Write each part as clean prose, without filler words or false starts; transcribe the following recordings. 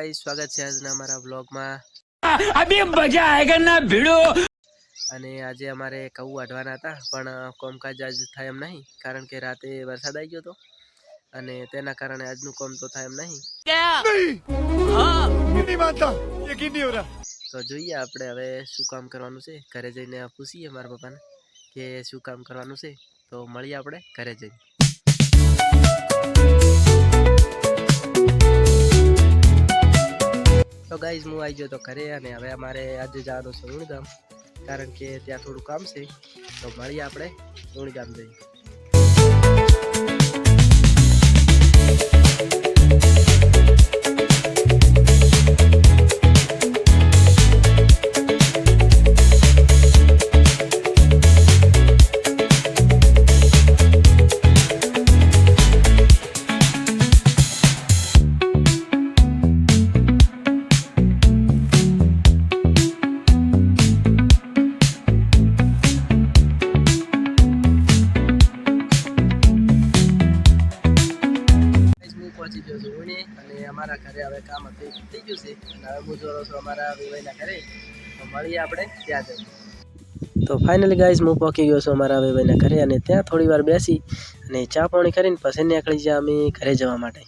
Guys स्वागत है આજના અમારા વ્લોગમાં। अभी मजा आएगा ना भिड़ो। અને આજે અમારે કઉ વાઢવાના હતા પણ કોમકાજ આજ થાય એમ નહીં કારણ કે રાતે વરસાદ આવી ગયો તો અને તેના કારણે આજનું કામ તો થાય એમ નહીં। क्या? हाँ नहीं मानता, यकीन नहीं हो रहा। તો જોઈએ આપણે હવે શું કામ કરવાનું છે, ઘરે જઈને પૂછીએ મારા પપ્પાને કે શું કામ કરવાનું છે, તો મળીએ આપણે ઘરે જઈને। तो गाइज હું આવી ગયો તો ઘરે અને હવે અમારે આજે જવાનું છે ઊણગામ કારણ કે ત્યાં થોડું કામ છે, તો મળીએ આપણે ઊણગામ જઈએ। પહોંચી ગયો છું ઊણે અને અમારા ઘરે હવે કામ હતું થઈ ગયું છે અને હવે હું જોડો છું અમારા વેવાઈના ઘરે, તો મળીએ આપણે ત્યાં જઈએ। તો ફાઇનલી ગાઈઝ હું પહોંચી ગયો છું અમારા વેવાઈના ઘરે અને ત્યાં થોડી વાર બેસી અને ચા પાણી કરીને પછી નીકળી જાય અમે ઘરે જવા માટે।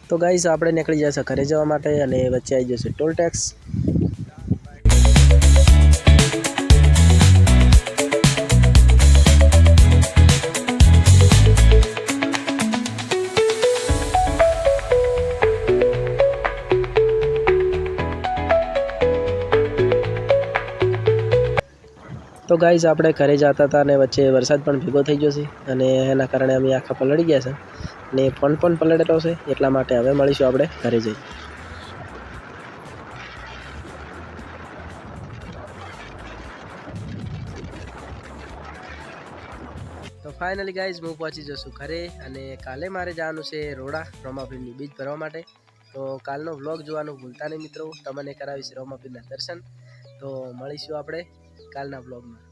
તો ગાઈઝ આપણે નીકળી જશે ઘરે જવા માટે અને વચ્ચે આવી જશે ટોલ ટેક્સ। तो गाइस આપણે ઘરે જતા હતા અને વચ્ચે વરસાદ પણ ભેગો થઈ ગયો છે અને એના કારણે અમે આખા પલળી ગયા છે અને ફોન પણ પલળેલો છે, એટલા માટે હવે મળીશું આપણે ઘરે જઈ। તો ફાઇનલી ગાઈઝ હું પહોંચી જશું ઘરે અને કાલે મારે જવાનું છે રોડા રોમાપીરની બીજ ભરવા માટે। તો કાલનો વ્લોગ જોવાનું ભૂલતા નહીં મિત્રો, તમને કરાવીશ રોમાપીરના દર્શન। તો મળીશું આપણે કાલના વ્લોગમાં।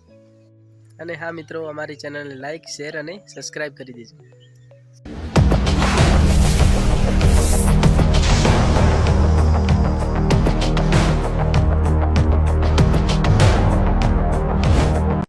અને હા મિત્રો, અમારી ચેનલને લાઈક શેર અને સબસ્ક્રાઈબ કરી દેજો।